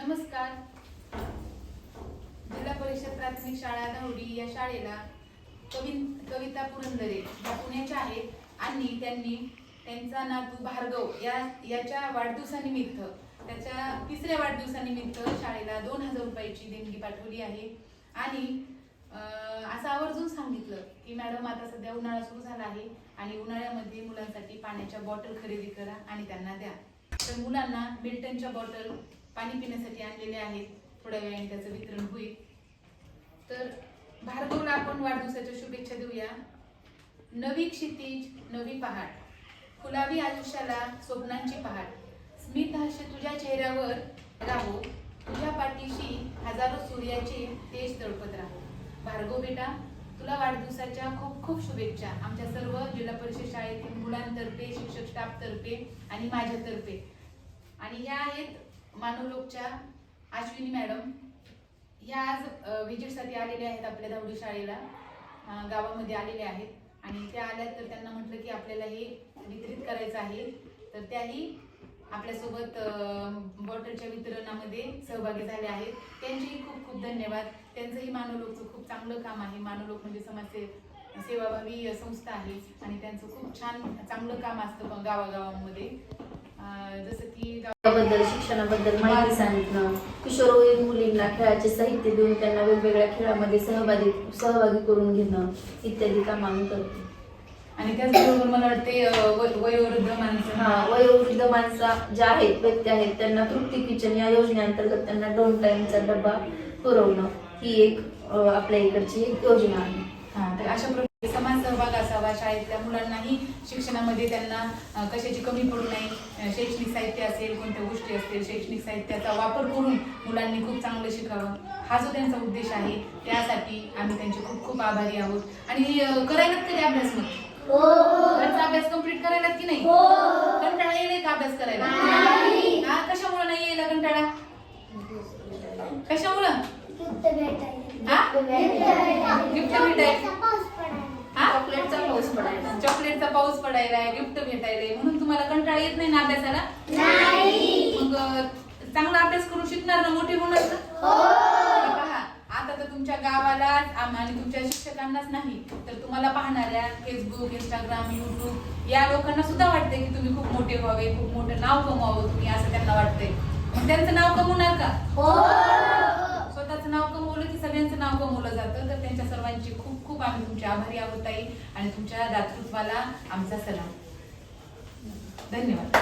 नमस्कार. जिल्हा परिषद प्राथमिक शाळा धावडी या शाळेला कविता पुरंदरे या पुण्याच्या आहेत आणि त्यांनी त्यांचा नातू भार्गव याच्या वाढदिवसानिमित्त त्याच्या 3ऱ्या वाढदिवसानिमित्त शाळेला 2000 रुपयाची देणगी पाठवली आहे. आणि असं आवर्जून सांगितलं की मॅडम आता सध्या उन्हाळा सुरू झाला आहे आणि उन्हाळ्यामध्ये मुलांसाठी पाण्याच्या बॉटल खरेदी करा आणि त्यांना द्या. तर मुलांना मिल्टनच्या बॉटल पाणी पिण्यासाठी आणलेले आहेत. थोड्या वेळाने त्याचं वितरण होईल. तर भार्गवला आपण वाढदिवसाच्या शुभेच्छा देऊया. नवी क्षितिज नवी पहाट, फुलावी आयुष्याला स्वप्नांची पहाट, स्मित हास्य तुझ्या चेहऱ्यावर राहो, तुझ्या पाठीशी हजारो सूर्याचे तेज तळपत राहो. भार्गव बेटा, तुला वाढदिवसाच्या खूप खूप शुभेच्छा आमच्या सर्व जिल्हा परिषद शाळेतील मुलांतर्फे, शिक्षक स्टाफ तर्फे आणि माझ्यातर्फे. आणि ह्या आहेत मानवलोकच्या अश्विनी मॅडम. ह्या आज व्हिजिटसाठी आलेल्या आहेत आपल्या धावडी शाळेला, गावामध्ये आलेले आहेत. आणि त्या आल्या तर त्यांना म्हटलं की आपल्याला हे वितरित करायचं आहे. तर त्याही आपल्यासोबत बॉटलच्या वितरणामध्ये सहभागी झाले आहेत. त्यांचेही खूप खूप धन्यवाद. त्यांचंही मानवलोकचं खूप चांगलं काम आहे. मानवलोक म्हणजे सेवाभावी संस्था आहे आणि त्यांचं खूप चांगलं काम असतं गावागावांमध्ये. जसं की बद्दल शिक्षणाबद्दल माहिती सांगणं, किशोरवयीन मुलींना खेळाचे साहित्य देऊन त्यांना वेगवेगळ्या खेळामध्ये सहभागी करून घेणं इत्यादी काम आम्ही करतो. आणि त्याचबरोबर मला वाटते वयोवृद्ध माणसं ज्या आहेत व्यक्ती आहेत त्यांना तृप्ती किचन या योजनेअंतर्गत त्यांना 2 टाइमचा डबा पुरवणं ही एक आपल्या इकडची एक योजना आहे. तर अशा प्रकारे समाज सहभाग असावा. शाळेतल्या मुलांनाही शिक्षणामध्ये त्यांना कशाची कमी पडू नये. शैक्षणिक साहित्य असेल, कोणत्या गोष्टी असतील, शैक्षणिक साहित्याचा वापर करून मुलांनी खूप चांगलं शिकावं हा जो त्यांचा उद्देश आहे. त्यासाठी आम्ही त्यांचे खूप खूप आभारी आहोत. आणि करायलात कधी अभ्यास मग घरचा अभ्यास कम्प्लीट करायला की नाही? कंटाळा येईल का अभ्यास करायला? कशामुळे नाही यायला कंटाळा? कशामुळं? चॉकलेटचा पाऊस पडायला, गिफ्ट भेटायला, म्हणून तुम्हाला कंटाळा येत नाही ना अभ्यासाला? मग चांगला अभ्यास करून शिकणार ना, मोठे होणार ना? पहा, आता तर तुमच्या गावाला आणि तुमच्या शिक्षकांनाच नाही तर तुम्हाला पाहणाऱ्या फेसबुक, इंस्टाग्राम, युट्यूब या लोकांना सुद्धा वाटतंय की तुम्ही खूप मोठे व्हावे, खूप मोठं नाव कमवावं तुम्ही, असं त्यांना वाटतंय. मग त्यांचं नाव कमवणार का? स्वतःचं नाव कमवलं की सगळ्यांचं नाव कमवलं जातं. तर त्यांच्या सर्वांची खूप खूप आम्ही तुमचे आभारी आहोत ताई. आणि तुमच्या दातृत्वाला आमचा सलाम. धन्यवाद.